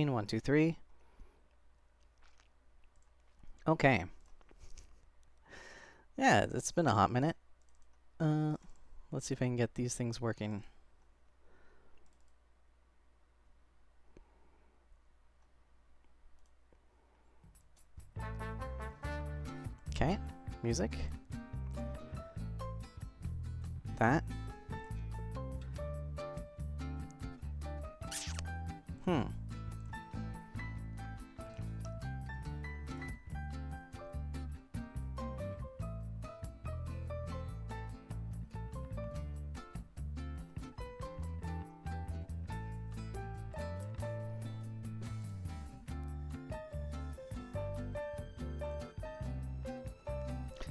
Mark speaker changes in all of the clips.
Speaker 1: 1, 2, 3. Okay. Yeah, it's been a hot minute. Let's see if I can get these things working. Okay, music. That.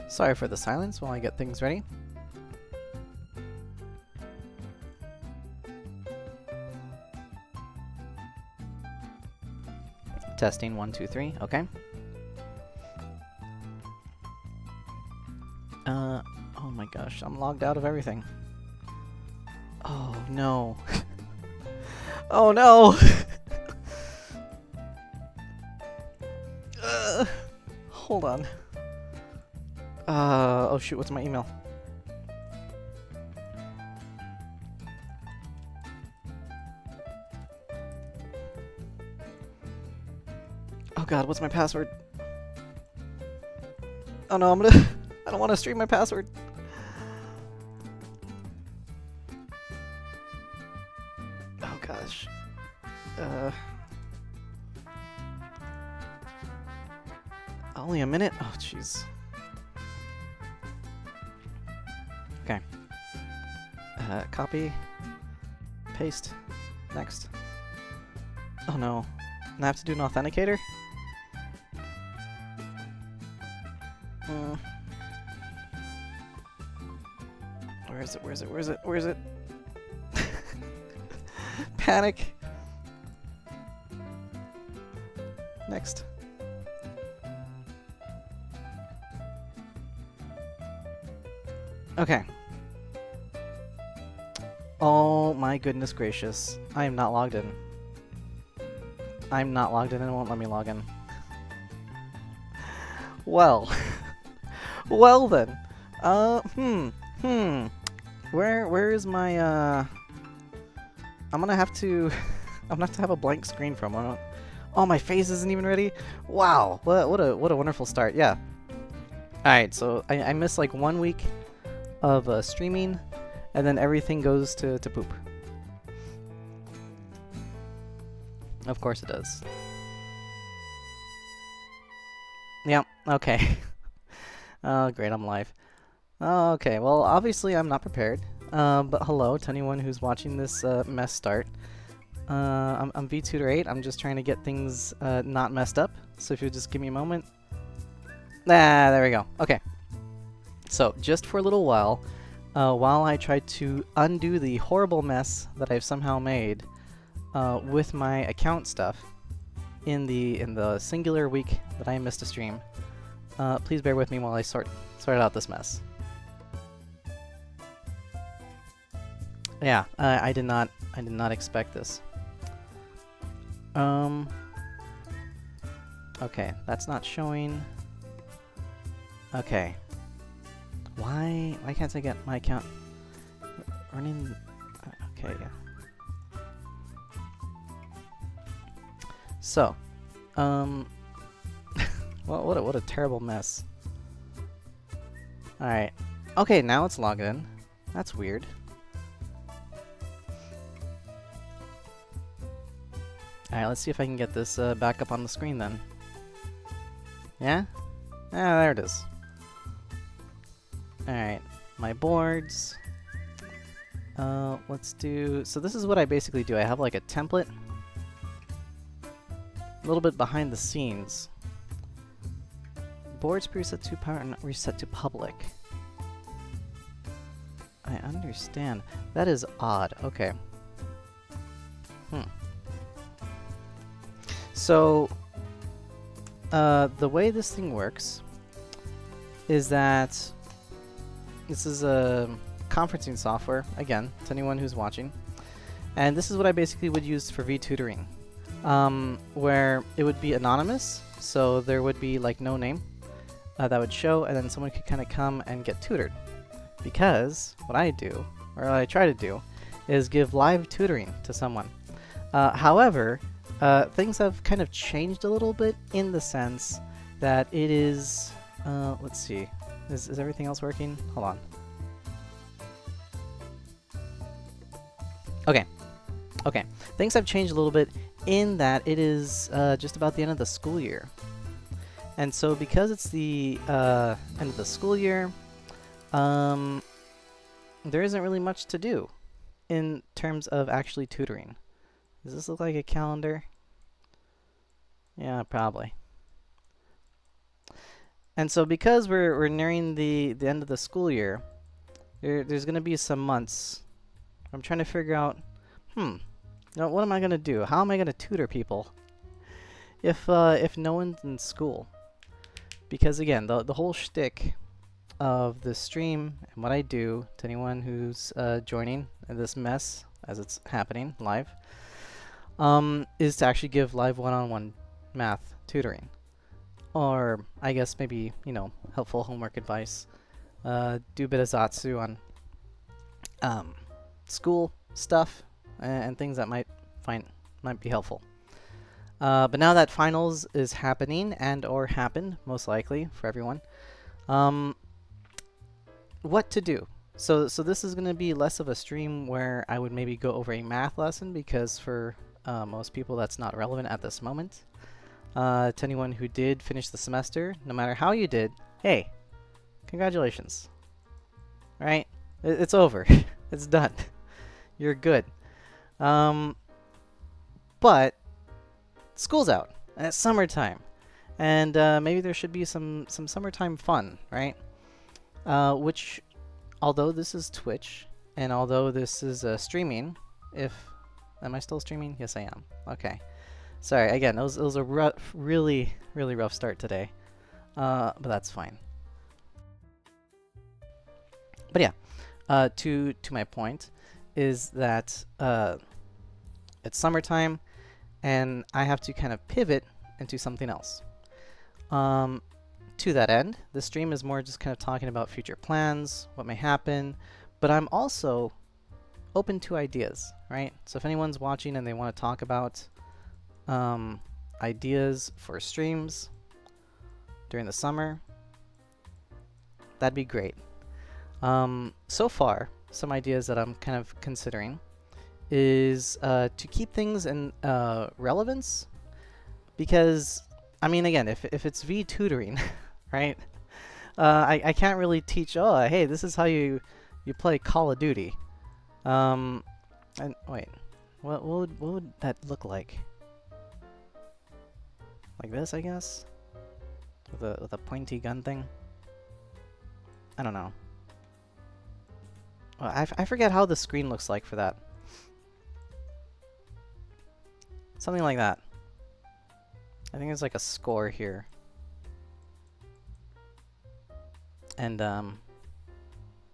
Speaker 1: Sorry for the silence while I get things ready. Testing 1, 2, 3. Okay. Oh my gosh, I'm logged out of everything. Oh no. Oh no. Hold on. Oh shoot, what's my email? Oh god, what's my password? Oh no, I don't want to stream my password. Oh gosh. Only a minute? Oh jeez. Okay. Copy. Paste. Next. Oh no. And I have to do an authenticator? Where is it? Where is it? Where is it? Where is it? Panic. Next. Okay. Oh my goodness gracious. I am not logged in. I'm not logged in and it won't let me log in. Well. Well then. Where is my I'm gonna have to have a blank screen from. Oh, my face isn't even ready. Wow. What a wonderful start. Yeah. Alright, so I missed like 1 week of streaming, and then everything goes to poop. Of course it does. Yep, okay. Oh, great, I'm live. Oh, okay, well, obviously I'm not prepared. But hello to anyone who's watching this mess start. I'm Vtutor 8. I'm just trying to get things not messed up. So if you'll just give me a moment. Ah, there we go. Okay. So, just for a little while I try to undo the horrible mess that I've somehow made with my account stuff in the singular week that I missed a stream, please bear with me while I sort out this mess. Yeah, I did not expect this. Okay, that's not showing. Okay. Why can't I get my account running? Okay, yeah. So, well, what a terrible mess. All right. Okay, now it's logged in. That's weird. All right, let's see if I can get this back up on the screen then. Yeah? Ah, there it is. Alright, my boards. Let's do... So this is what I basically do. I have like a template. A little bit behind the scenes. Boards preset to power and reset to public. I understand. That is odd. Okay. So, the way this thing works is that this is a conferencing software, again, to anyone who's watching. And this is what I basically would use for VTutoring. where it would be anonymous, so there would be like no name that would show, and then someone could kind of come and get tutored. Because what I do, or what I try to do, is give live tutoring to someone. However, things have kind of changed a little bit in the sense that it is, let's see, is everything else working? Hold on. Okay, things have changed a little bit in that it is just about the end of the school year. And so because it's the end of the school year, there isn't really much to do in terms of actually tutoring. Does this look like a calendar? Yeah, probably. And so because we're nearing the end of the school year, there's going to be some months. I'm trying to figure out, now what am I going to do? How am I going to tutor people if no one's in school? Because again, the whole shtick of the stream and what I do to anyone who's joining this mess as it's happening live, is to actually give live one-on-one math tutoring. Or I guess maybe, you know, helpful homework advice. Do a bit of Zatsu on school stuff and things that might be helpful. But now that finals is happening or happened, most likely for everyone, what to do? So this is going to be less of a stream where I would maybe go over a math lesson, because for most people that's not relevant at this moment. To anyone who did finish the semester, no matter how you did, hey, congratulations. Right? It's over. It's done. You're good. But school's out, and it's summertime, and maybe there should be some summertime fun, right? Which, although this is Twitch, and although this is streaming, am I still streaming? Yes, I am. Okay. Sorry, again, it was a really rough start today, but that's fine. But yeah, to my point is that it's summertime, and I have to kind of pivot into something else. To that end, the stream is more just kind of talking about future plans, what may happen, but I'm also open to ideas, right? So if anyone's watching and they want to talk about ideas for streams during the summer, that'd be great. So far, some ideas that I'm kind of considering is to keep things in relevance, because I mean, again, if it's Vtutoring, right? I can't really teach. Oh, hey, this is how you play Call of Duty. And wait, what would that look like? Like this, I guess, with a pointy gun thing. I don't know. Well, I forget how the screen looks like for that. Something like that. I think there's like a score here. And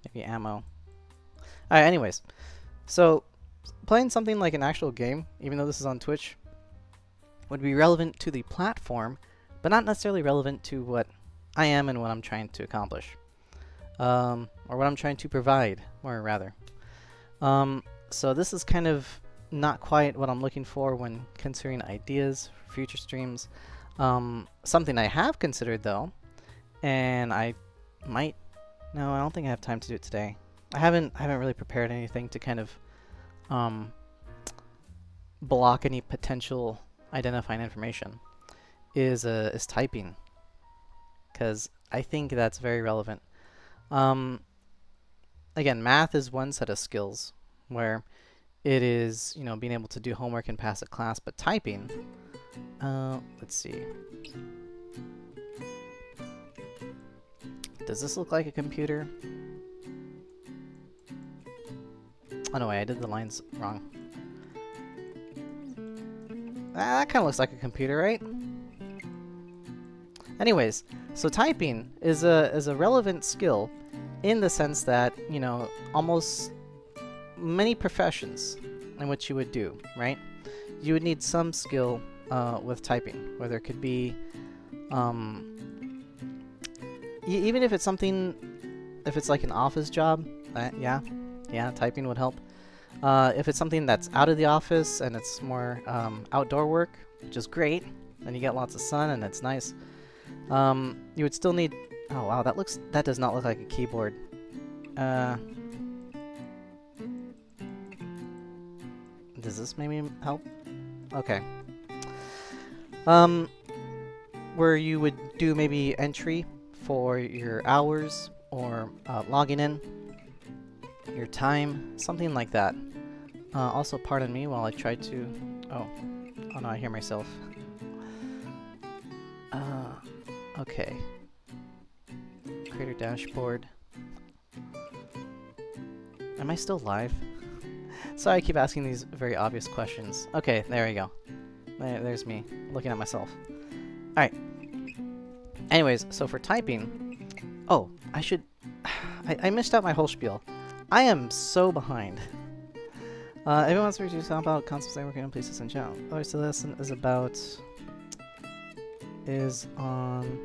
Speaker 1: maybe ammo. Alright, anyways. So playing something like an actual game, even though this is on Twitch, would be relevant to the platform, but not necessarily relevant to what I am and what I'm trying to accomplish. Or what I'm trying to provide, more rather. So this is kind of not quite what I'm looking for when considering ideas for future streams. Something I have considered though, and I might, no, I don't think I have time to do it today. I haven't really prepared anything to kind of block any potential identifying information, is typing, because I think that's very relevant. Again, math is one set of skills where it is, you know, being able to do homework and pass a class, but typing, let's see. Does this look like a computer? Oh no, wait, I did the lines wrong. That kind of looks like a computer, right? Anyways, so typing is a relevant skill in the sense that, you know, almost many professions in which you would do, right? you would need some skill with typing, whether it could be even if it's something, if it's like an office job, yeah, typing would help. If it's something that's out of the office and it's more outdoor work, which is great, and you get lots of sun and it's nice, you would still need. Oh wow, that does not look like a keyboard. Does this maybe help? Okay. Where you would do maybe entry for your hours or logging in, your time, something like that. Also, pardon me while I try to. Oh no, I hear myself. Okay. Creator dashboard. Am I still live? Sorry, I keep asking these very obvious questions. Okay, there we go. There's me looking at myself. Alright. Anyways, so for typing... Oh, I should... I missed out my whole spiel. I am so behind. Everyone wants to talk about concepts I work on places and channel. Alright, so the lesson is on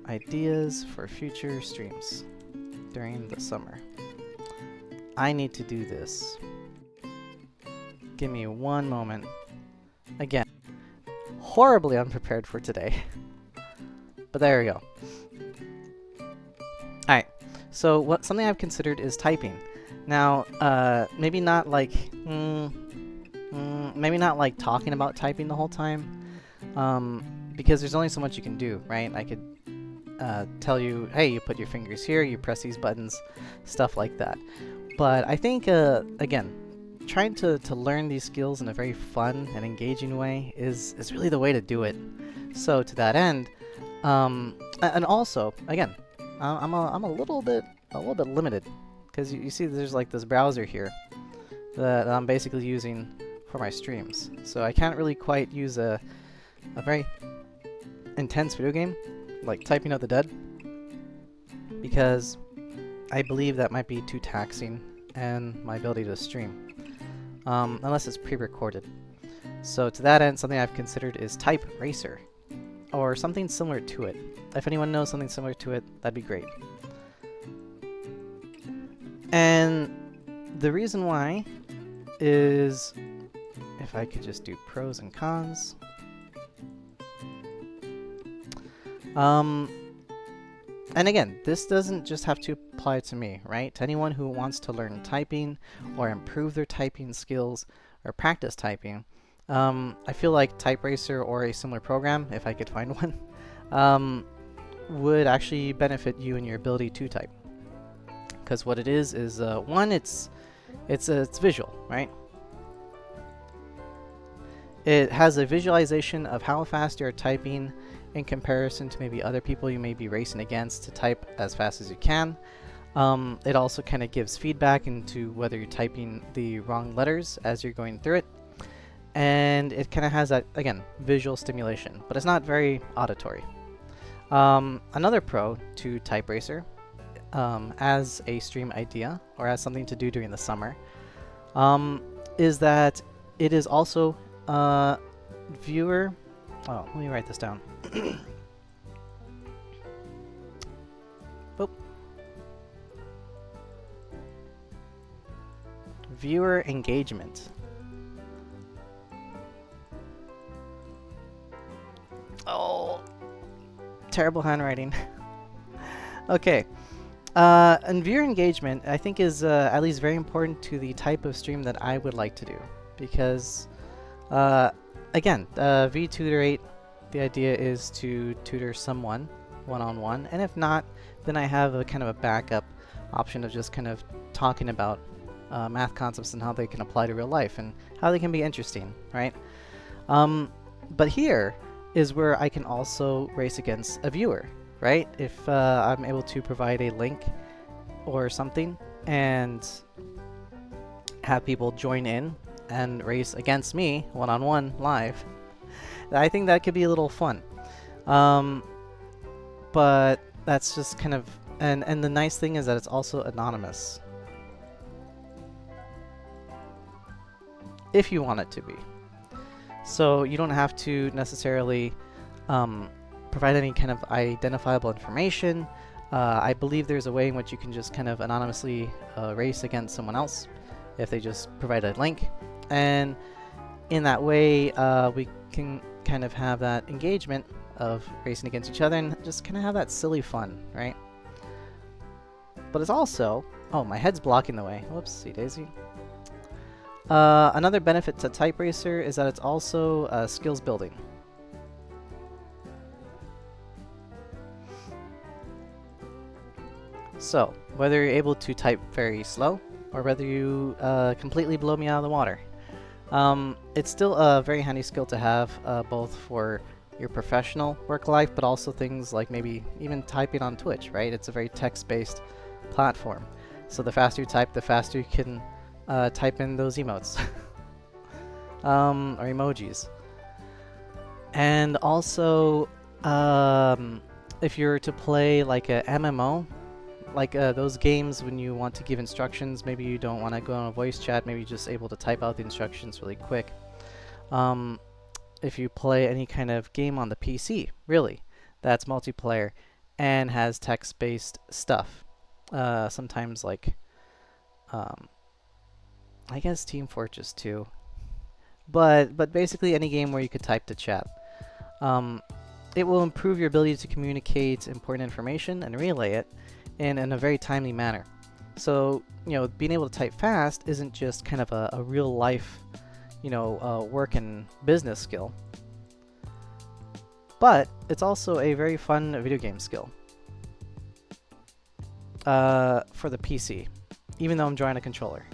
Speaker 1: ideas for future streams during the summer. I need to do this. Give me one moment. Again, horribly unprepared for today. But there we go. Alright, so something I've considered is typing. Now, maybe not like talking about typing the whole time, because there's only so much you can do, right? I could tell you, hey, you put your fingers here, you press these buttons, stuff like that. But I think, again, trying to learn these skills in a very fun and engaging way is really the way to do it. So to that end, and also, again, I'm a little bit limited, because you see there's like this browser here that I'm basically using for my streams. So I can't really quite use a very intense video game like Typing Out the Dead, because I believe that might be too taxing and my ability to stream, unless it's pre-recorded. So to that end, something I've considered is Type Racer, or something similar to it. If anyone knows something similar to it, that'd be great. And the reason why is, if I could just do pros and cons. And again, this doesn't just have to apply to me, right? To anyone who wants to learn typing or improve their typing skills or practice typing, I feel like Type Racer or a similar program, if I could find one, would actually benefit you in your ability to type. Because what it is one, it's visual, right? It has a visualization of how fast you're typing in comparison to maybe other people you may be racing against to type as fast as you can. It also kind of gives feedback into whether you're typing the wrong letters as you're going through it. And it kind of has that, again, visual stimulation, but it's not very auditory. Another pro to Type Racer, as a stream idea or as something to do during the summer, is that it is also viewer... Oh, let me write this down. Boop. Viewer engagement. Oh, terrible handwriting. Okay. And viewer engagement, I think, is at least very important to the type of stream that I would like to do, because again, Vtutor 8, the idea is to tutor someone one-on-one, and if not, then I have a kind of a backup option of just kind of talking about math concepts and how they can apply to real life and how they can be interesting, right? But here is where I can also race against a viewer, right? If I'm able to provide a link or something and have people join in and race against me one-on-one live, I think that could be a little fun. But that's just kind of, and the nice thing is that it's also anonymous, if you want it to be. So you don't have to necessarily provide any kind of identifiable information. I believe there's a way in which you can just kind of anonymously race against someone else if they just provide a link. And in that way, we can kind of have that engagement of racing against each other and just kind of have that silly fun, right? But it's also... Oh, my head's blocking the way. Whoopsie daisy. Another benefit to Type Racer is that it's also skills building. So, whether you're able to type very slow, or whether you completely blow me out of the water, it's still a very handy skill to have, both for your professional work life, but also things like maybe even typing on Twitch, right? It's a very text-based platform. So the faster you type, the faster you can type in those emotes or emojis. And also, if you're to play like a MMO, like those games when you want to give instructions, maybe you don't want to go on a voice chat, maybe you're just able to type out the instructions really quick. If you play any kind of game on the PC, really, that's multiplayer and has text-based stuff. Sometimes like, I guess Team Fortress 2. But basically any game where you could type to chat. It will improve your ability to communicate important information and relay it in a very timely manner. So, you know, being able to type fast isn't just kind of a real life, you know, work and business skill, but it's also a very fun video game skill for the PC, even though I'm drawing a controller.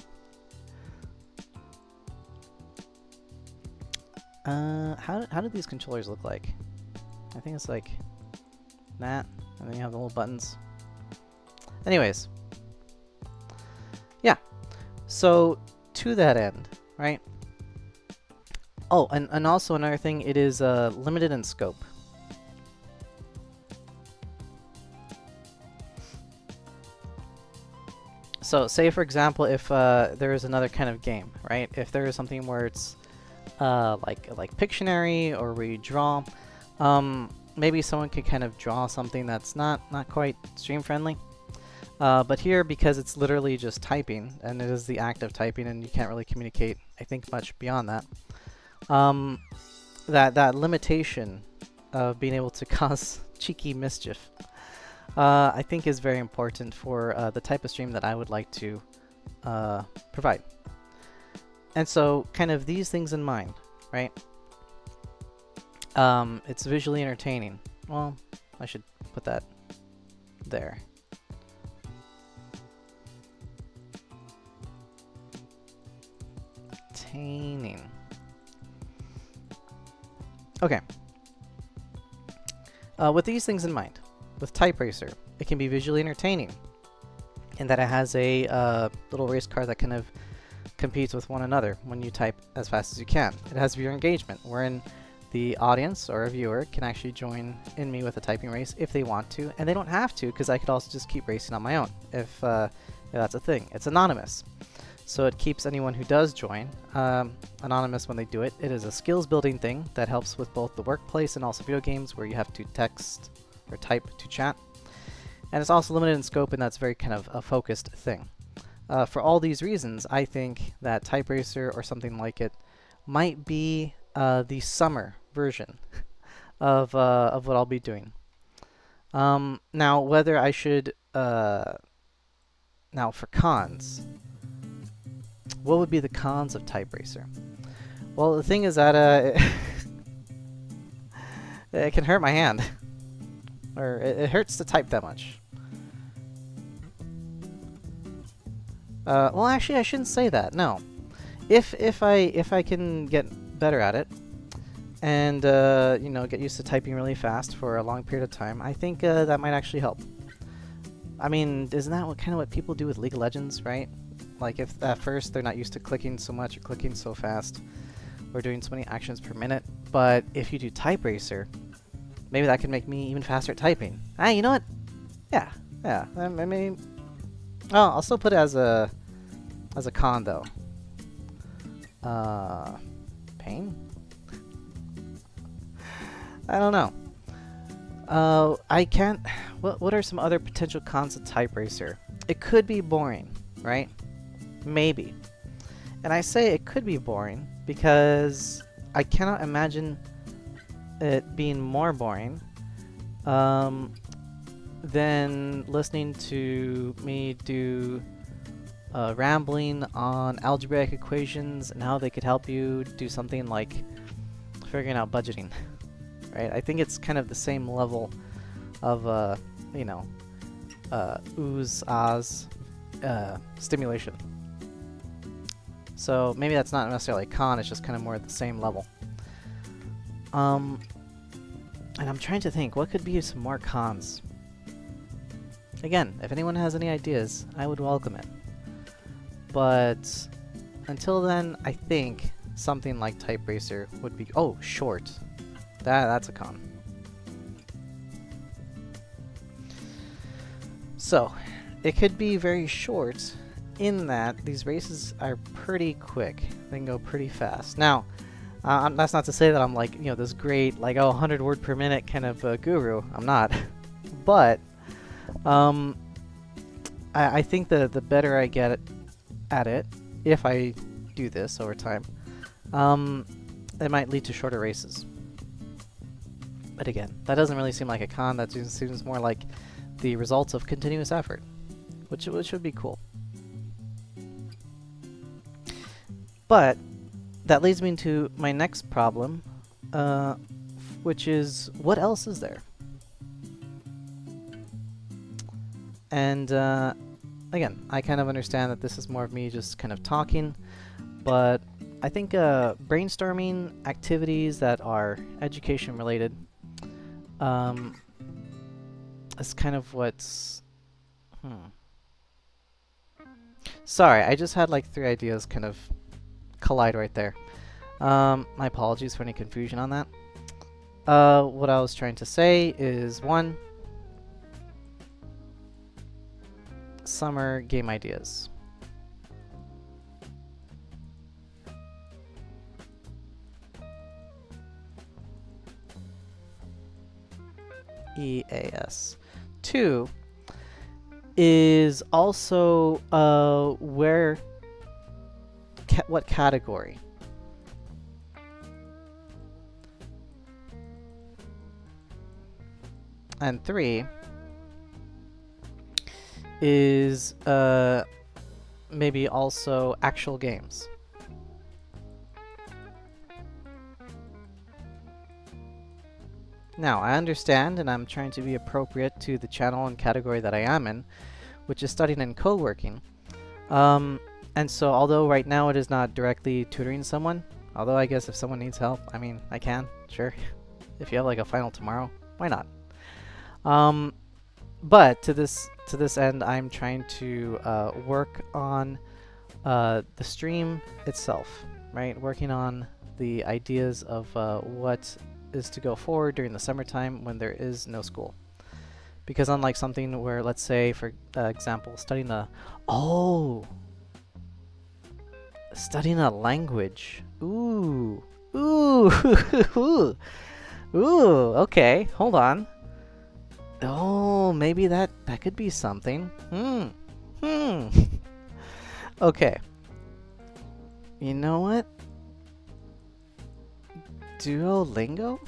Speaker 1: How do these controllers look like? I think it's like that, and then you have the little buttons. Anyways, yeah, so to that end, right? Oh, and also another thing, it is limited in scope. So say for example, if there is another kind of game, right? If there is something where it's like Pictionary, or where you draw, maybe someone could kind of draw something that's not quite stream friendly. But here, because it's literally just typing, and it is the act of typing, and you can't really communicate, I think, much beyond that, that limitation of being able to cause cheeky mischief, I think is very important for the type of stream that I would like to provide. And so, kind of these things in mind, right? It's visually entertaining. Well, I should put that there. Entertaining. Okay. With these things in mind, with Type Racer, it can be visually entertaining in that it has a little race car that kind of competes with one another when you type as fast as you can. It has viewer engagement, wherein the audience or a viewer can actually join in me with a typing race if they want to, and they don't have to, because I could also just keep racing on my own if that's a thing. It's anonymous, so it keeps anyone who does join anonymous when they do it. It is a skills building thing that helps with both the workplace and also video games where you have to text or type to chat. And it's also limited in scope, and that's very kind of a focused thing. For all these reasons, I think that Type Racer or something like it might be the summer version of what I'll be doing. Now, whether I should... now, for cons, what would be the cons of Type Racer? Well, the thing is that it can hurt my hand. Or it hurts to type that much. Well, actually, I shouldn't say that. No, if I can get better at it, and you know, get used to typing really fast for a long period of time, I think that might actually help. I mean, isn't that kind of what people do with League of Legends, right? Like, if at first they're not used to clicking so much or clicking so fast, or doing so many actions per minute, but if you do Type Racer, maybe that could make me even faster at typing. Ah, you know what? Yeah. I mean, oh, I'll still put it as a con though. Pain? I don't know. I can't... What are some other potential cons of Type Racer? It could be boring, right? Maybe. And I say it could be boring because I cannot imagine it being more boring than listening to me do rambling on algebraic equations and how they could help you do something like figuring out budgeting. Right? I think it's kind of the same level of, you know, oohs, ahs, stimulation. So maybe that's not necessarily a con, it's just kind of more at the same level. And I'm trying to think, what could be some more cons? Again, if anyone has any ideas, I would welcome it. But until then, I think something like Type Racer would be... Oh, short. That's a con. So, it could be very short in that these races are pretty quick. They can go pretty fast. Now, that's not to say that I'm like, you know, this great, like, 100 word per minute kind of guru. I'm not. But, I think the better I get at it, if I do this over time, it might lead to shorter races. But again, that doesn't really seem like a con. That just seems more like the results of continuous effort, which would be cool. But that leads me to my next problem, which is, what else is there? And again, I kind of understand that this is more of me just kind of talking, but I think brainstorming activities that are education related is kind of what's... Sorry, I just had like 3 ideas kind of collide right there. My apologies for any confusion on that. What I was trying to say is, 1, summer game ideas. EAS. 2 is also what category? And 3 is maybe also actual games. Now, I understand, and I'm trying to be appropriate to the channel and category that I am in, which is studying and co-working. And so, although right now it is not directly tutoring someone, although I guess if someone needs help, I mean, I can, sure. If you have like a final tomorrow, why not? But to this end, I'm trying to work on the stream itself, right? Working on the ideas of what is to go forward during the summertime when there is no school. Because unlike something where, let's say, for example, studying a language. Ooh, okay, hold on. Oh, maybe that could be something. Okay. You know what? Duolingo?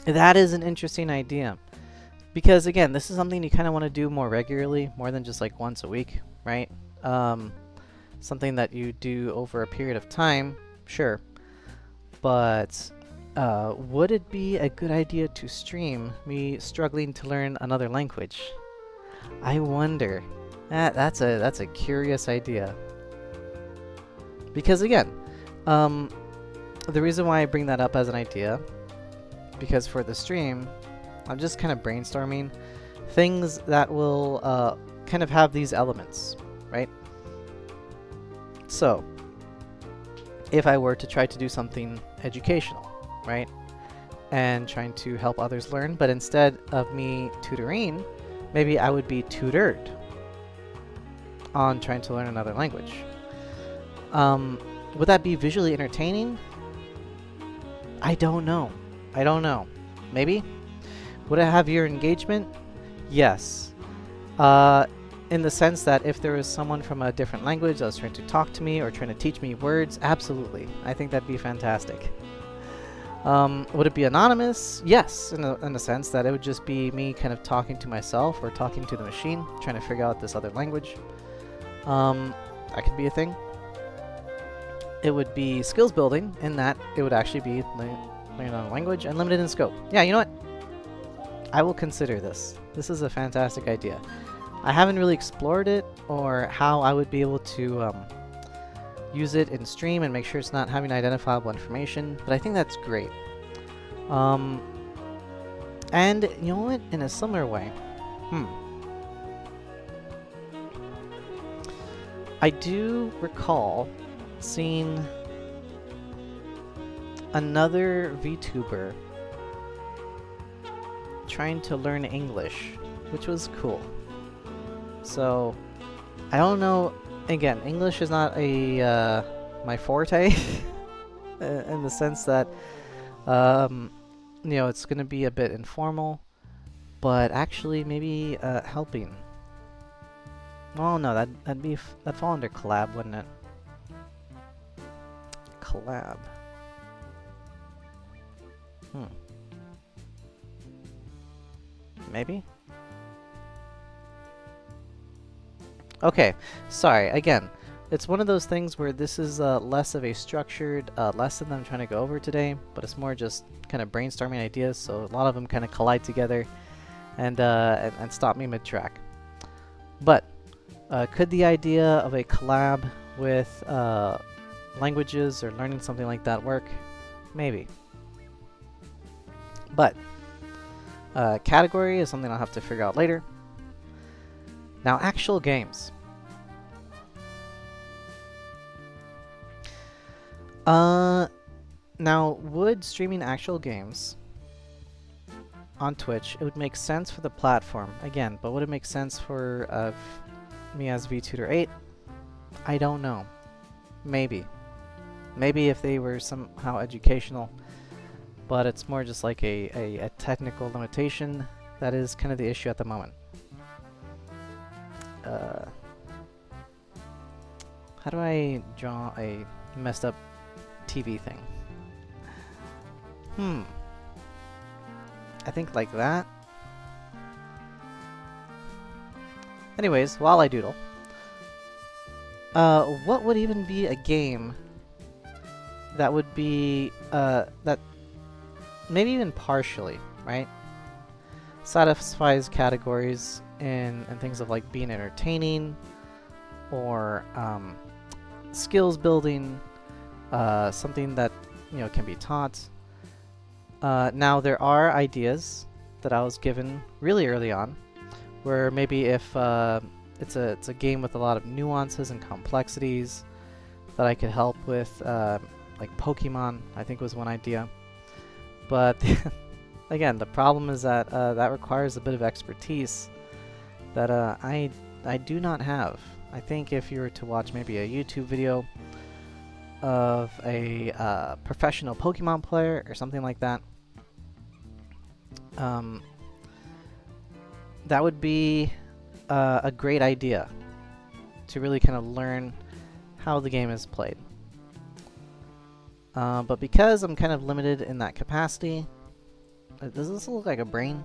Speaker 1: That is an interesting idea. Because again, this is something you kind of want to do more regularly, more than just like once a week, right? Something that you do over a period of time, sure. But would it be a good idea to stream me struggling to learn another language? I wonder. That's a curious idea. Because again, the reason why I bring that up as an idea, because for the stream, I'm just kind of brainstorming things that will kind of have these elements, right? So, if I were to try to do something educational, right? And trying to help others learn, but instead of me tutoring, maybe I would be tutored on trying to learn another language. Would that be visually entertaining? I don't know. I don't know. Maybe? Would it have your engagement? Yes. In the sense that if there was someone from a different language that was trying to talk to me or trying to teach me words, absolutely. I think that'd be fantastic. Would it be anonymous? Yes, in a sense that it would just be me kind of talking to myself or talking to the machine, trying to figure out this other language. That could be a thing. It would be skills building in that it would actually be learning a language and limited in scope. Yeah, you know what? I will consider this. This is a fantastic idea. I haven't really explored it or how I would be able to use it in stream and make sure it's not having identifiable information, but I think that's great. And you know what? In a similar way, I do recall seeing another VTuber trying to learn English, which was cool. So, I don't know. Again, English is not a my forte in the sense that you know, it's gonna be a bit informal, but actually maybe helping. Oh no, that'd fall under collab, wouldn't it? Collab. Maybe? Okay, sorry, again, it's one of those things where this is less of a structured lesson that I'm trying to go over today, but it's more just kind of brainstorming ideas, so a lot of them kind of collide together and stop me mid-track. But could the idea of a collab with languages or learning something like that work? Maybe. But category is something I'll have to figure out later. Now, actual games. Now, would streaming actual games on Twitch, it would make sense for the platform, again, but would it make sense for me as VTutor 8? I don't know. Maybe. Maybe if they were somehow educational, but it's more just like a technical limitation. That is kind of the issue at the moment. How do I draw a messed up TV thing? I think like that. Anyways, while I doodle, what would even be a game that would be, that maybe even partially, right, satisfies categories in things of like being entertaining or skills building, something that, you know, can be taught. Now there are ideas that I was given really early on where maybe if it's a game with a lot of nuances and complexities that I could help with, like Pokemon, I think was one idea. But again, the problem is that that requires a bit of expertise that I do not have. I think if you were to watch maybe a YouTube video of a professional Pokemon player or something like that, that would be a great idea to really kind of learn how the game is played. But because I'm kind of limited in that capacity, does this look like a brain?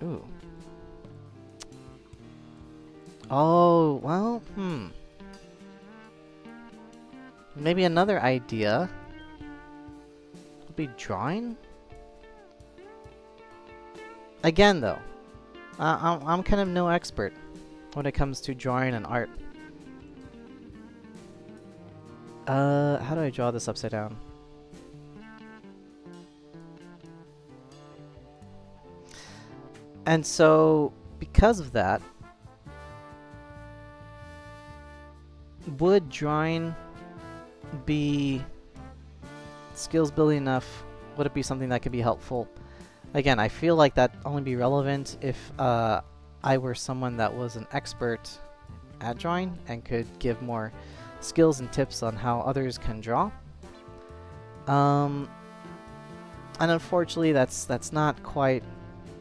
Speaker 1: Ooh. Oh, well, maybe another idea would be drawing? Again, though, I'm kind of no expert when it comes to drawing and art. How do I draw this upside down? And so, because of that, would drawing be skills building enough? Would it be something that could be helpful? Again, I feel like that only be relevant if I were someone that was an expert at drawing and could give more skills and tips on how others can draw. And unfortunately, that's not quite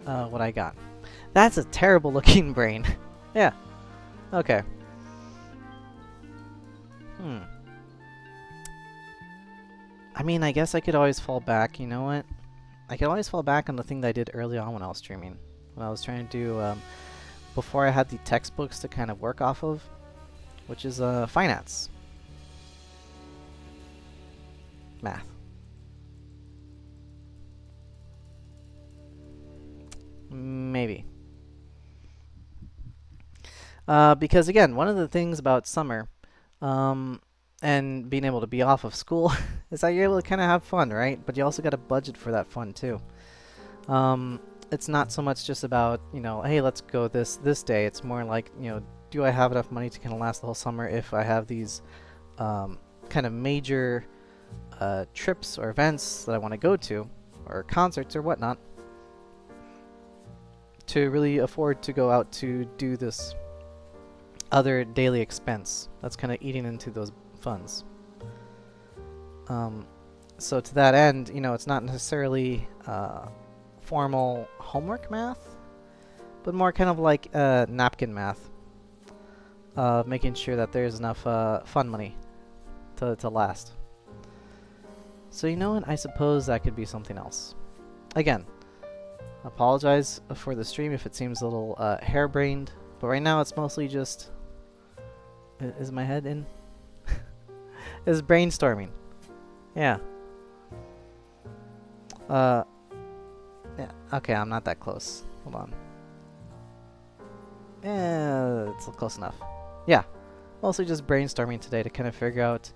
Speaker 1: what I got. That's a terrible looking brain. Yeah. Okay. I mean, I guess I could always fall back. You know what? I could always fall back on the thing that I did early on when I was streaming. When I was trying to do, before I had the textbooks to kind of work off of, which is finance. Math. Maybe. Because again, one of the things about summer, and being able to be off of school is that you're able to kind of have fun, right? But you also got to budget for that fun too. It's not so much just about, you know, hey, let's go this day. It's more like, you know, do I have enough money to kind of last the whole summer if I have these kind of major trips or events that I want to go to, or concerts or whatnot, to really afford to go out to do this other daily expense that's kind of eating into those funds. So to that end, you know, it's not necessarily formal homework math, but more kind of like napkin math, making sure that there's enough fun money to last. So you know what, I suppose that could be something else. Again, apologize for the stream if it seems a little harebrained, but right now it's mostly just... Is my head in? It's brainstorming. Yeah. Yeah. Okay, I'm not that close. Hold on. Yeah, it's close enough. Yeah. Mostly just brainstorming today to kind of figure out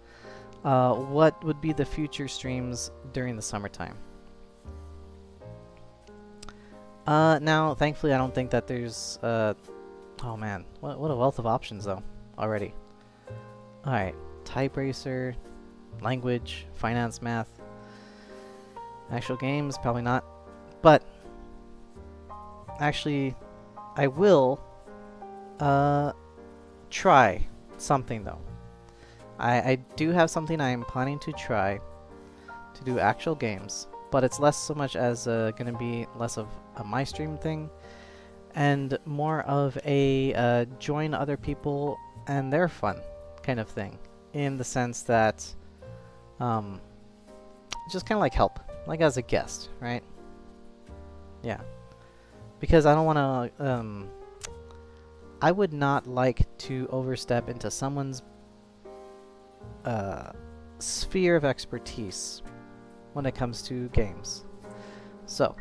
Speaker 1: what would be the future streams during the summertime. Now, thankfully, I don't think that there's... oh man, what a wealth of options, though, already. Alright, type racer, language, finance, math. Actual games, probably not. But, actually, I will try something, though. I do have something I am planning to try to do actual games, but it's less so much as going to be less of a my stream thing and more of a join other people and their fun kind of thing, in the sense that just kind of like help, like as a guest, right? Yeah, because I don't want to I would not like to overstep into someone's sphere of expertise when it comes to games. So,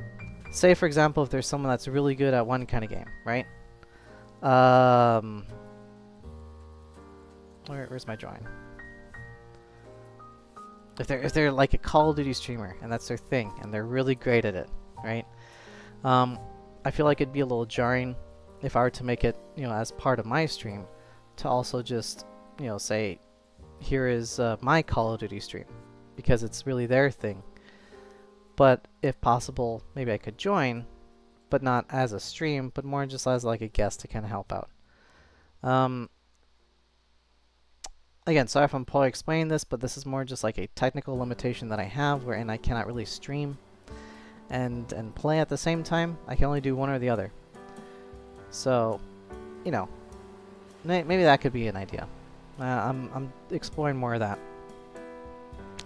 Speaker 1: say for example, if there's someone that's really good at one kind of game, right? Where's my drawing? If they're like a Call of Duty streamer and that's their thing and they're really great at it, right? I feel like it'd be a little jarring if I were to make it, you know, as part of my stream, to also just, you know, say, here is my Call of Duty stream, because it's really their thing. But if possible, maybe I could join, but not as a stream, but more just as like a guest to kind of help out. Again, sorry if I'm probably explaining this, but this is more just like a technical limitation that I have, wherein I cannot really stream and play at the same time. I can only do one or the other. So, you know, maybe that could be an idea. I'm exploring more of that.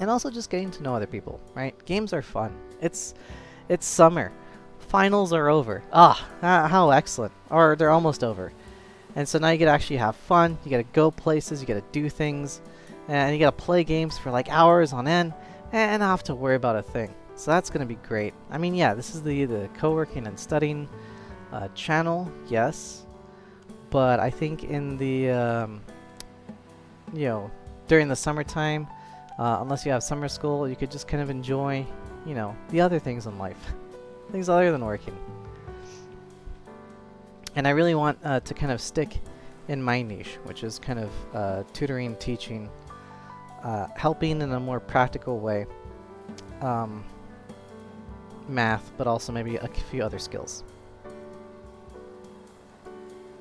Speaker 1: And also just getting to know other people, right? Games are fun. It's summer. Finals are over. How excellent. Or they're almost over. And so now you get to actually have fun. You get to go places. You get to do things. And you get to play games for like hours on end. And not have to worry about a thing. So that's going to be great. I mean, yeah, this is the co-working and studying channel, yes. But I think in the, you know, during the summertime, unless you have summer school, you could just kind of enjoy, you know, the other things in life. Things other than working. And I really want to kind of stick in my niche, which is kind of tutoring, teaching, helping in a more practical way. Math, but also maybe a few other skills.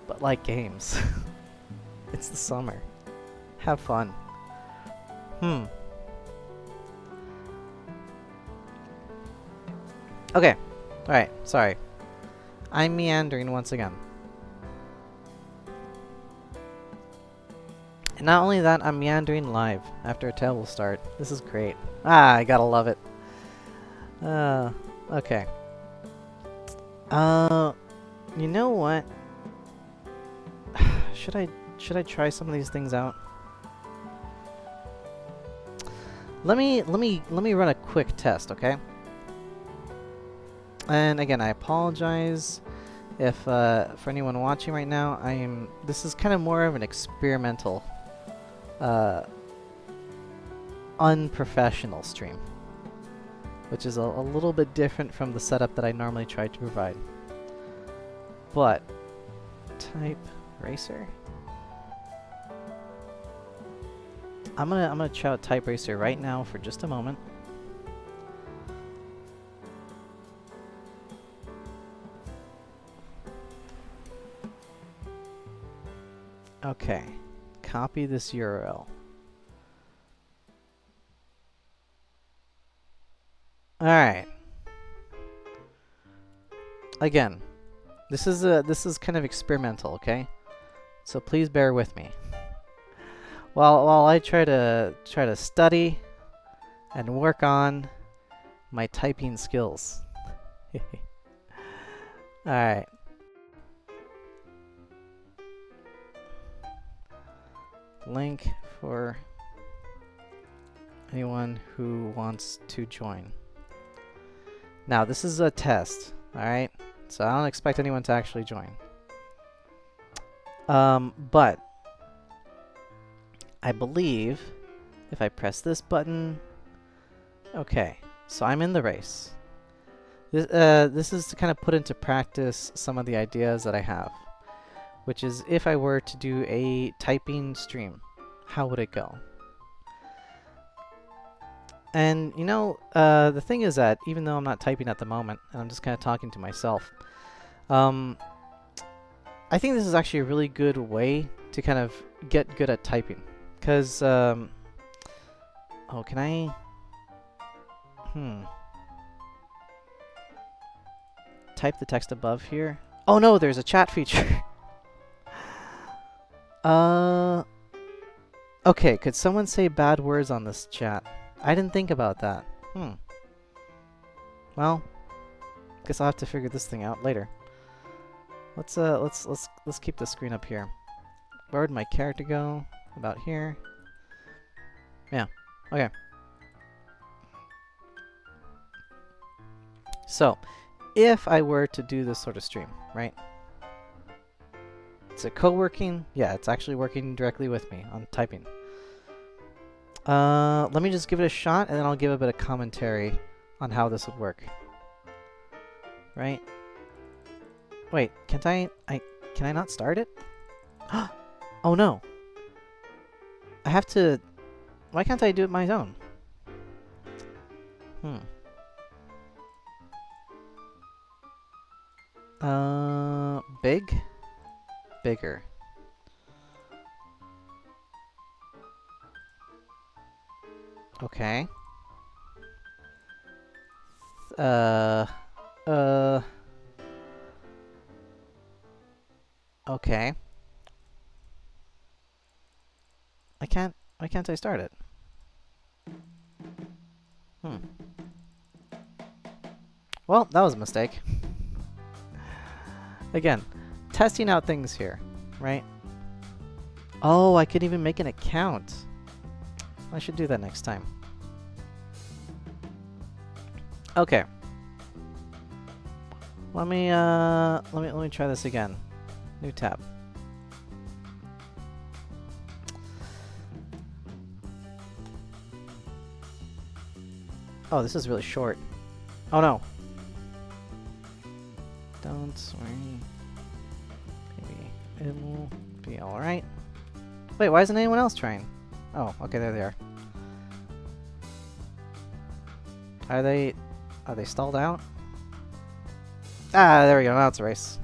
Speaker 1: but like games. It's the summer. Have fun. Okay. Alright, sorry. I'm meandering once again. And not only that, I'm meandering live after a tale will start. This is great. Ah, I gotta love it. Okay. You know what? Should I try some of these things out? Let me run a quick test, okay? And again, I apologize if for anyone watching right now. This is kind of more of an experimental, unprofessional stream, which is a little bit different from the setup that I normally try to provide. But type racer. I'm gonna try out type racer right now for just a moment. Okay, copy this URL. Alright. Again, this is kind of experimental, okay? So please bear with me. While I try to study and work on my typing skills. Alright. Link for anyone who wants to join. Now, this is a test, alright? So I don't expect anyone to actually join. But I believe if I press this button... Okay, so I'm in the race. This is to kind of put into practice some of the ideas that I have. Which is, if I were to do a typing stream, how would it go? And, you know, the thing is that, even though I'm not typing at the moment, and I'm just kind of talking to myself, I think this is actually a really good way to kind of get good at typing. Because, oh, can I... Type the text above here? Oh no, there's a chat feature! Okay, could someone say bad words on this chat? I didn't think about that. Well, guess I'll have to figure this thing out later. Let's keep the screen up here. Where would my character go? About here. Yeah. Okay. So, if I were to do this sort of stream, right? Is it co-working? Yeah, it's actually working directly with me on typing. Let me just give it a shot, and then I'll give a bit of commentary on how this would work. Right? Wait, can't I can I not start it? Oh no! I have to... Why can't I do it my own? Big? Bigger. Okay. Okay. Why can't I start it? Well, that was a mistake. Again, testing out things here, right? Oh, I could even make an account. I should do that next time. Okay. Let me try this again. New tab. Oh, this is really short. Oh no. Don't worry. Maybe it'll be alright. Wait, why isn't anyone else trying? Oh, okay, there they are. Are they stalled out? Ah, there we go, now it's a race.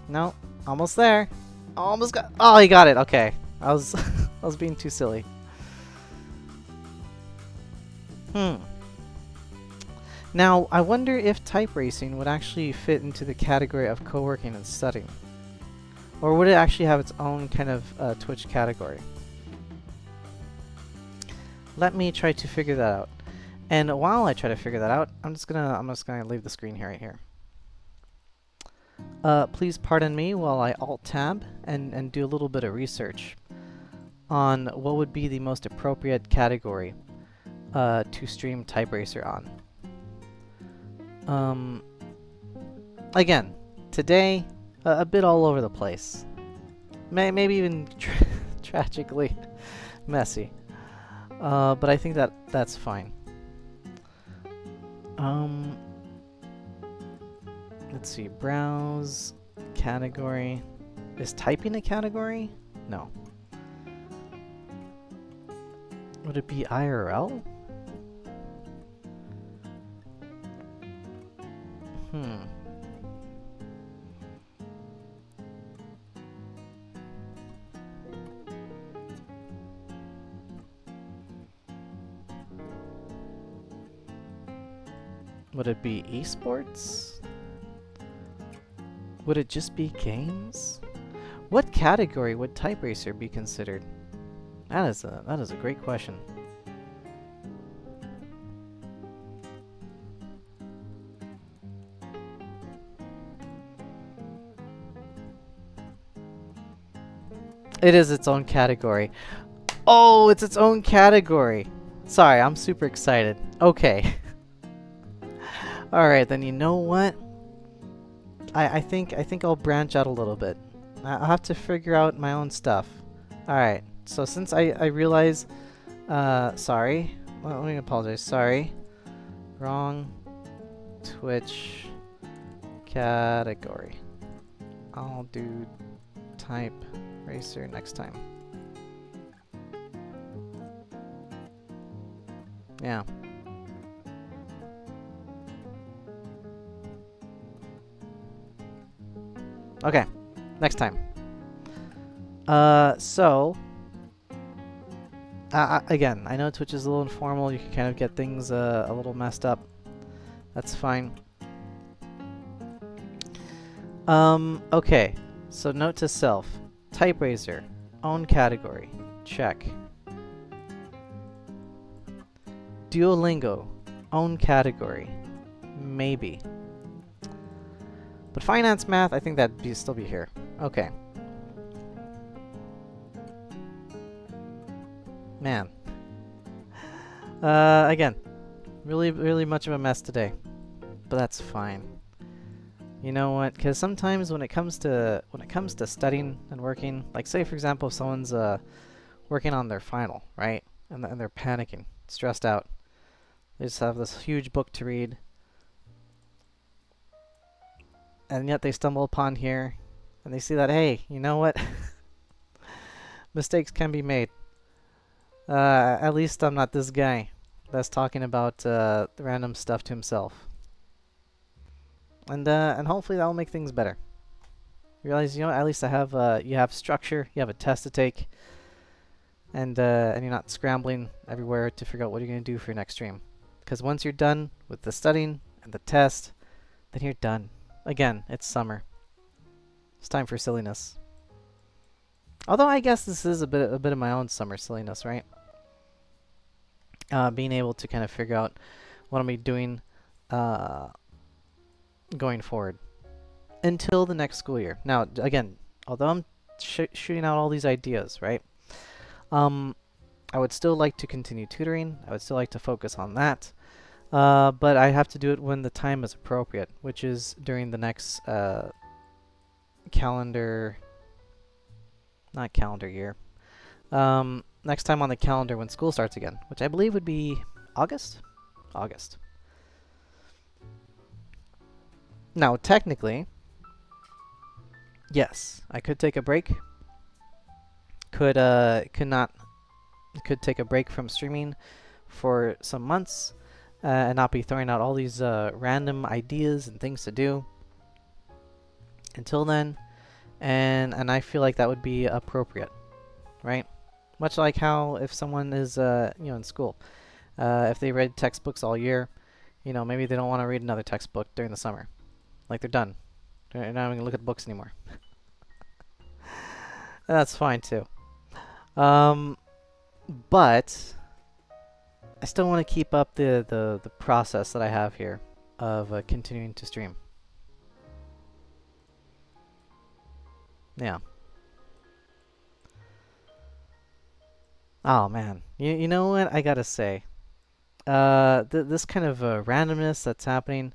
Speaker 1: No, almost there. Almost got. Oh, he got it. Okay, I was I was being too silly. Now, I wonder if type racing would actually fit into the category of co-working and studying. Or would it actually have its own kind of Twitch category? Let me try to figure that out. And while I try to figure that out, I'm just gonna leave the screen here right here. Please pardon me while I Alt-Tab and do a little bit of research on what would be the most appropriate category to stream Type Racer on. Again, today, a bit all over the place. Maybe even tragically messy. But I think that's fine. Let's see, browse, category. Is typing a category? No. Would it be IRL? Would it be esports? Would it just be games? What category would Type Racer be considered? That is a great question. It is its own category. Oh, it's its own category. Sorry, I'm super excited. Okay. Alright, then you know what? I think I'll branch out a little bit. I'll have to figure out my own stuff. Alright, so since I realize... sorry. Let me apologize. Sorry. Wrong Twitch category. I'll do Type Racer next time. Yeah. Okay, next time. Again, I know Twitch is a little informal. You can kind of get things a little messed up. That's fine. Okay. So note to self: Type Racer, own category, check. Duolingo, own category, maybe. But finance math, I think that'd still be here. Okay. Man. Again, really much of a mess today, but that's fine. You know what? Because sometimes when it comes to studying and working, like say for example, if someone's working on their final, right, and they're panicking, stressed out, they just have this huge book to read. And yet they stumble upon here, and they see that, hey, you know what? Mistakes can be made. At least I'm not this guy that's talking about random stuff to himself. And hopefully that will make things better. You realize, you know, at least I have you have structure, you have a test to take, and you're not scrambling everywhere to figure out what you're gonna do for your next stream. Because once you're done with the studying and the test, then you're done. Again, it's summer. It's time for silliness. Although I guess this is a bit of my own summer silliness, right? Being able to kind of figure out what I'm gonna be doing going forward until the next school year. Now, again, although I'm shooting out all these ideas, right? I would still like to continue tutoring. I would still like to focus on that. But I have to do it when the time is appropriate, which is during the next not calendar year. Next time on the calendar when school starts again, which I believe would be August? August. Now, technically, yes, I could take a break. Could take a break from streaming for some months. And not be throwing out all these random ideas and things to do. Until then, and I feel like that would be appropriate, right? Much like how if someone is in school, if they read textbooks all year, maybe they don't want to read another textbook during the summer. Like they're done. They're not even gonna look at books anymore. And that's fine too. But I still want to keep up the process that I have here of continuing to stream. Yeah. Oh man, you know what I gotta say? This kind of randomness that's happening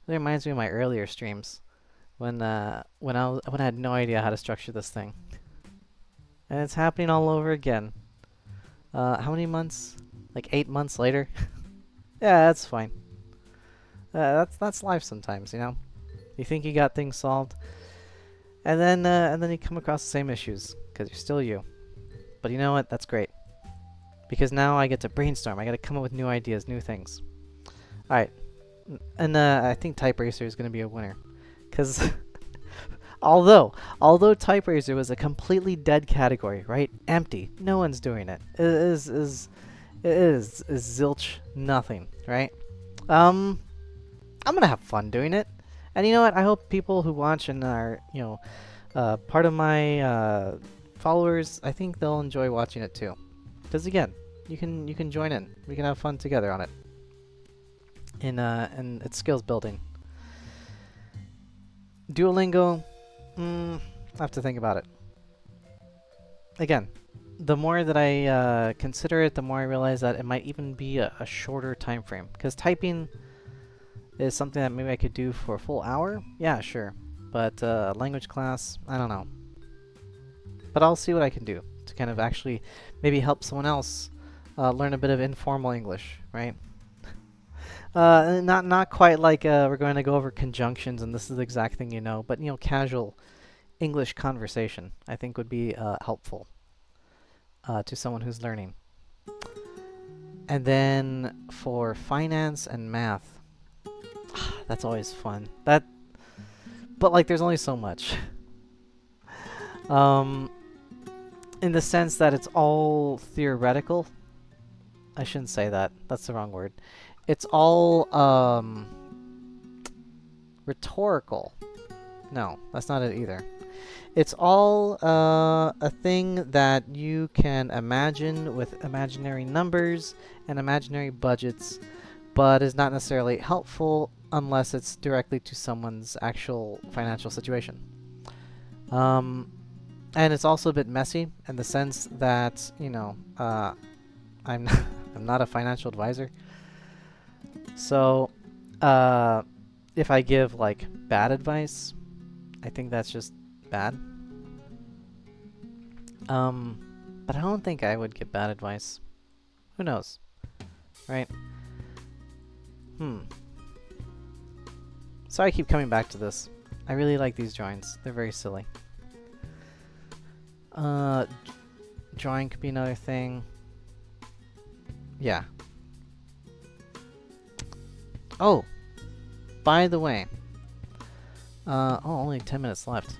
Speaker 1: really reminds me of my earlier streams when I had no idea how to structure this thing, and it's happening all over again. How many months? Like 8 months later? Yeah, that's fine. That's life sometimes, you know. You think you got things solved, and then you come across the same issues because you're still you. But you know what? That's great. Because now I get to brainstorm. I got to come up with new ideas, new things. All right, and I think Type Racer is going to be a winner, because although Type Racer was a completely dead category, right? Empty. No one's doing it. It is zilch nothing, right? I'm gonna have fun doing it, and you know what? I hope people who watch and are part of my followers, I think they'll enjoy watching it too. Because again, you can join in. We can have fun together on it. And it's skills building. Duolingo, I have to think about it. Again, the more that I consider it, the more I realize that it might even be a shorter time frame. Because typing is something that maybe I could do for a full hour. Yeah, sure. But language class, I don't know. But I'll see what I can do to kind of actually maybe help someone else learn a bit of informal English, right? Not quite like we're going to go over conjunctions and this is the exact thing you know, but casual English conversation I think would be helpful to someone who's learning. And then for finance and math, that's always fun. But like there's only so much. In the sense that it's all theoretical. I shouldn't say that. That's the wrong word. It's all rhetorical. No, that's not it either. It's all a thing that you can imagine with imaginary numbers and imaginary budgets, but is not necessarily helpful unless it's directly to someone's actual financial situation. And it's also a bit messy in the sense that, I'm not a financial advisor. So, if I give, like, bad advice, I think that's just bad. But I don't think I would give bad advice. Who knows? Right? So I keep coming back to this. I really like these drawings. They're very silly. Drawing could be another thing. Yeah. Oh, by the way. Only 10 minutes left.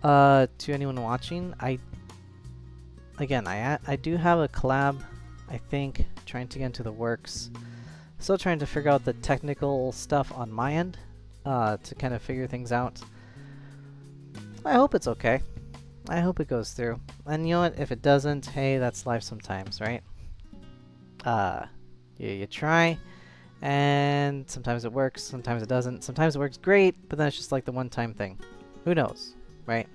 Speaker 1: To anyone watching, I do have a collab, I think, trying to get into the works. Still trying to figure out the technical stuff on my end, to kind of figure things out. I hope it's okay. I hope it goes through. And you know what? If it doesn't, hey, that's life sometimes, right? You try, and sometimes it works, sometimes it doesn't. Sometimes it works great, but then it's just like the one-time thing. Who knows, right?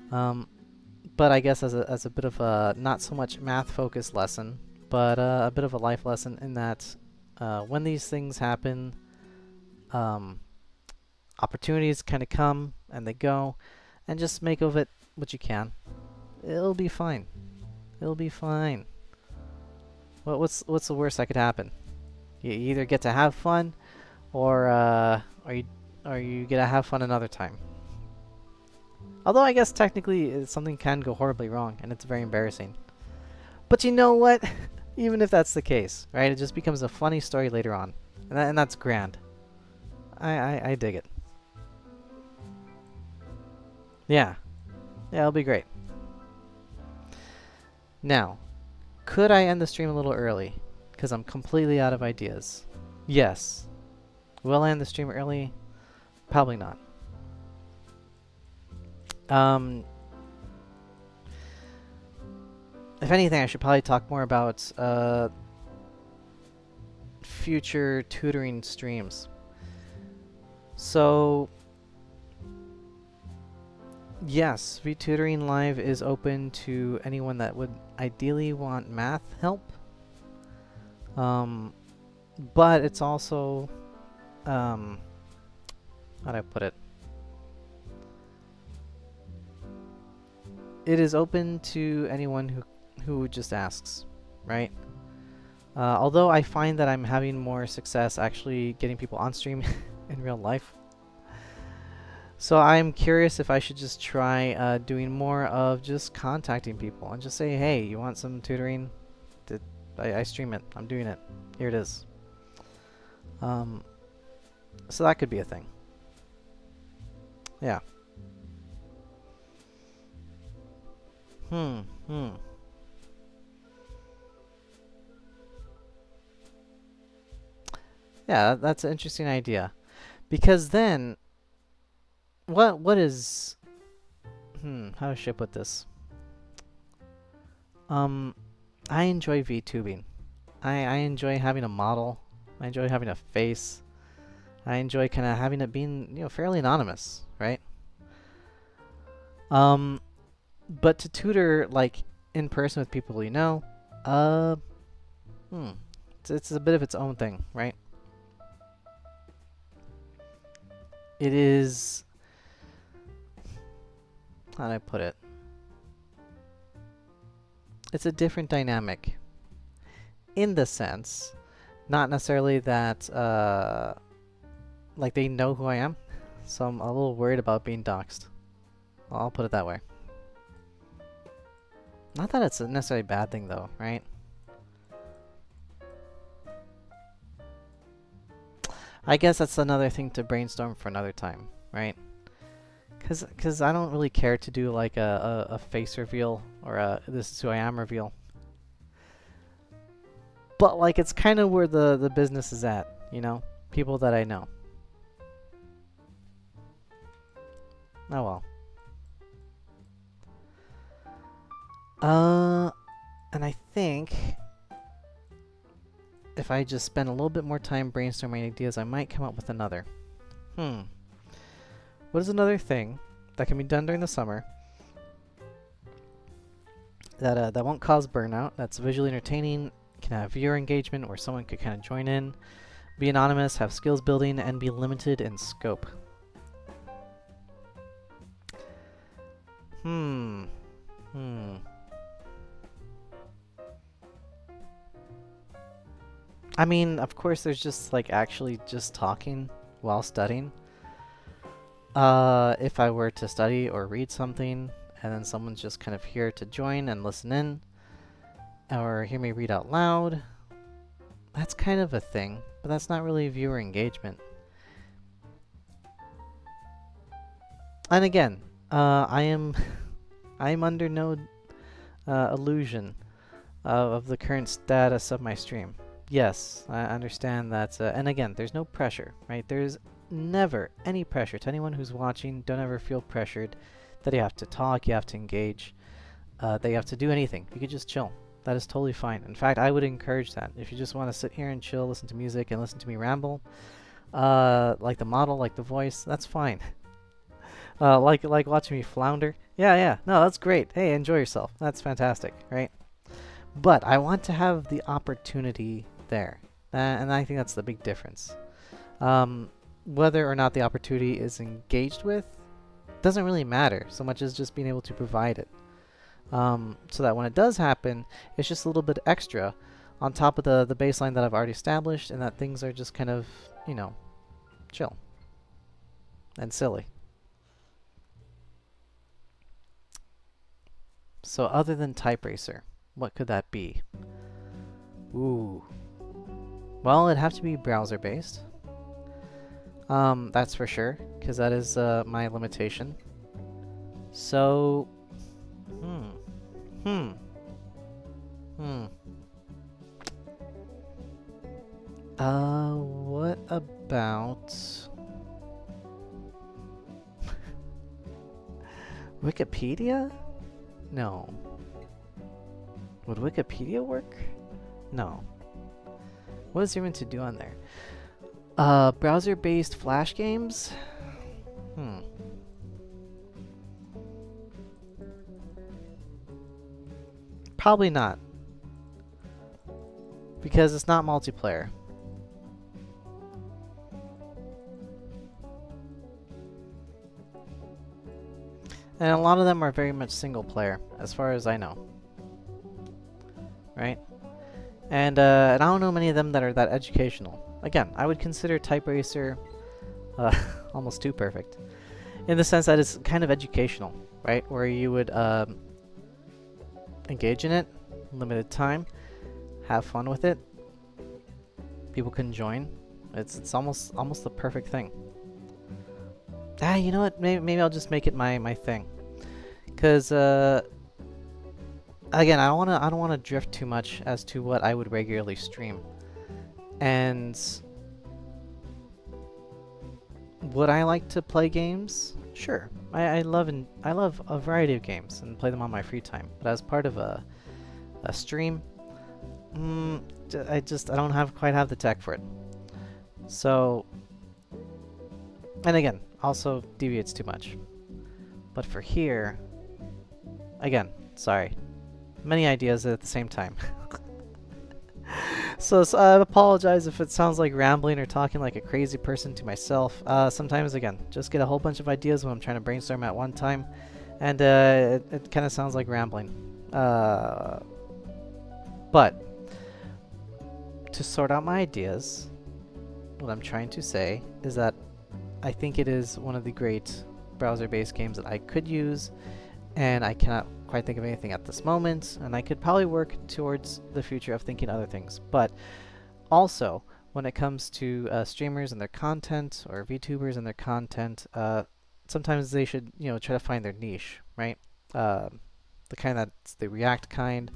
Speaker 1: But I guess as a bit of a not so much math-focused lesson, but a bit of a life lesson in that when these things happen, opportunities kind of come and they go, and just make of it what you can. It'll be fine. It'll be fine. What's the worst that could happen? You either get to have fun, or you get to have fun another time. Although I guess technically something can go horribly wrong, and it's very embarrassing. But you know what? Even if that's the case, right? It just becomes a funny story later on, and that's grand. I dig it. Yeah. Yeah, it'll be great. Now, could I end the stream a little early? Because I'm completely out of ideas. Yes. Will I end the stream early? Probably not. If anything, I should probably talk more about future tutoring streams. So, yes, Vtutoring Live is open to anyone that would ideally want math help. But it's also, how do I put it? It is open to anyone who just asks, right? Although I find that I'm having more success actually getting people on stream in real life. So I'm curious if I should just try doing more of just contacting people and just say, hey, you want some tutoring? I stream it. I'm doing it. Here it is. So that could be a thing. Yeah. Yeah, that's an interesting idea. Because then, what is... how should I put this? I enjoy VTubing. I enjoy having a model. I enjoy having a face. I enjoy kind of having it being, you know, fairly anonymous, right? But to tutor, like, in person with people you know, it's a bit of its own thing, right? It is... how do I put it? It's a different dynamic. In the sense, not necessarily that, like, they know who I am. So I'm a little worried about being doxxed. I'll put it that way. Not that it's a necessarily bad thing, though, right? I guess that's another thing to brainstorm for another time, right? Cause I don't really care to do like a face reveal or a this is who I am reveal. But like it's kind of where the business is at, you know? People that I know. Oh well. And I think if I just spend a little bit more time brainstorming ideas, I might come up with another. What is another thing that can be done during the summer that won't cause burnout, that's visually entertaining, can have viewer engagement where someone could kind of join in, be anonymous, have skills building, and be limited in scope? I mean, of course, there's just like actually just talking while studying. If I were to study or read something, and then someone's just kind of here to join and listen in, or hear me read out loud, that's kind of a thing, but that's not really viewer engagement. And again, I am under no illusion of the current status of my stream. Yes, I understand that, and again, there's no pressure, right? There's never any pressure to anyone who's watching. Don't ever feel pressured that you have to talk, you have to engage, that you have to do anything. You could just chill. That is totally fine. In fact, I would encourage that. If you just want to sit here and chill, listen to music, and listen to me ramble, like the model, like the voice, that's fine. Like watching me flounder. Yeah, no, that's great. Hey, enjoy yourself. That's fantastic, right? But I want to have the opportunity there. And I think that's the big difference. Whether or not the opportunity is engaged with doesn't really matter so much as just being able to provide it. So that when it does happen, it's just a little bit extra on top of the baseline that I've already established, and that things are just kind of, you know, chill and silly. So other than Type Racer, what could that be? Ooh. Well, it'd have to be browser-based. That's for sure, because that is my limitation. So, hmm, hmm, hmm. What about Wikipedia? No. Would Wikipedia work? No. What is there even to do on there? Browser-based Flash games? Hmm. Probably not. Because it's not multiplayer. And a lot of them are very much single player, as far as I know. Right? And I don't know many of them that are that educational. Again, I would consider Type Racer almost too perfect. In the sense that it's kind of educational, right? Where you would engage in it, limited time, have fun with it. People can join. It's almost the perfect thing. You know what? Maybe I'll just make it my thing. Cause again, I don't wanna drift too much as to what I would regularly stream. And would I like to play games? Sure. I love a variety of games and play them on my free time. But as part of a stream, I don't quite have the tech for it. So, and again, also deviates too much. But for here, again, sorry, many ideas at the same time. So I apologize if it sounds like rambling or talking like a crazy person to myself. Sometimes, again, just get a whole bunch of ideas when I'm trying to brainstorm at one time, and it kind of sounds like rambling. But to sort out my ideas, what I'm trying to say is that I think it is one of the great browser-based games that I could use, and I cannot quite think of anything at this moment, and I could probably work towards the future of thinking other things. But also, when it comes to streamers and their content, or VTubers and their content, sometimes they should, try to find their niche, right? The kind that's the React kind,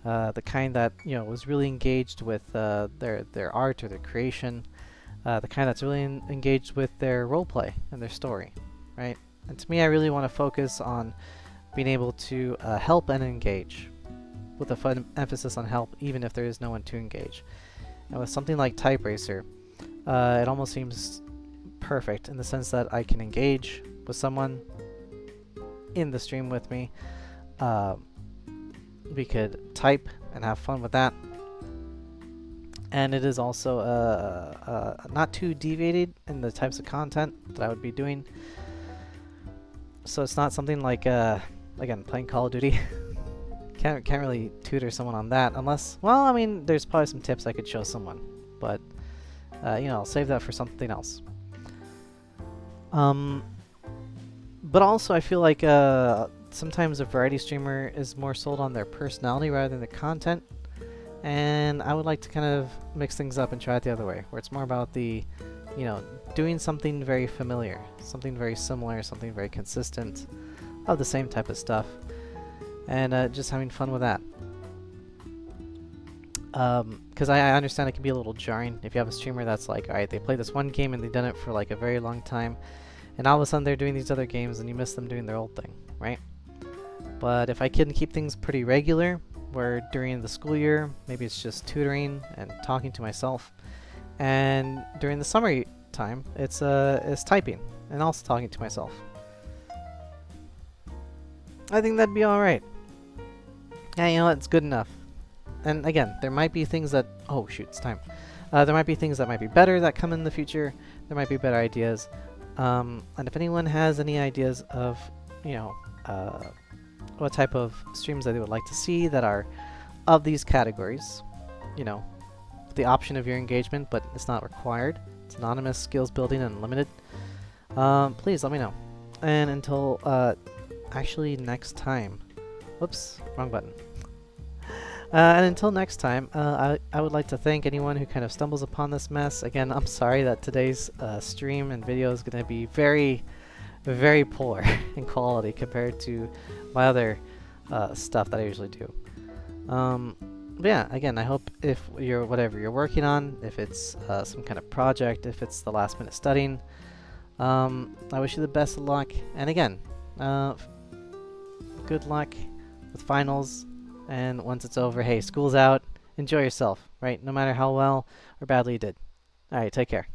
Speaker 1: the kind that, was really engaged with their art or their creation, the kind that's really engaged with their roleplay and their story, right? And to me, I really want to focus on being able to help and engage, with a fun emphasis on help, even if there is no one to engage. And with something like Type Racer, it almost seems perfect in the sense that I can engage with someone in the stream with me. We could type and have fun with that. And it is also not too deviated in the types of content that I would be doing. So it's not something like, again, playing Call of Duty. Can't really tutor someone on that unless, well, I mean, there's probably some tips I could show someone, but I'll save that for something else. But also I feel like sometimes a variety streamer is more sold on their personality rather than the content, and I would like to kind of mix things up and try it the other way, where it's more about the, doing something very familiar, something very similar, something very consistent, of the same type of stuff, and just having fun with that. Because I understand it can be a little jarring if you have a streamer that's like, alright, they play this one game and they've done it for like a very long time, and all of a sudden they're doing these other games and you miss them doing their old thing, right? But if I can keep things pretty regular, where during the school year, maybe it's just tutoring and talking to myself, and during the summer time, it's typing and also talking to myself. I think that'd be alright. Yeah, it's good enough. And again, there might be things that... Oh, shoot, it's time. There might be things that might be better that come in the future. There might be better ideas. And if anyone has any ideas of, what type of streams that they would like to see that are of these categories, the option of your engagement, but it's not required. It's anonymous, skills building, and unlimited. Please let me know. And until... actually, next time. Whoops, wrong button. And until next time, I would like to thank anyone who kind of stumbles upon this mess. Again, I'm sorry that today's stream and video is going to be very, very poor in quality compared to my other stuff that I usually do. But yeah, again, I hope if you're whatever you're working on, if it's some kind of project, if it's the last minute studying, I wish you the best of luck. And again, good luck with finals. And once it's over, hey, school's out. Enjoy yourself, right? No matter how well or badly you did. All right, take care.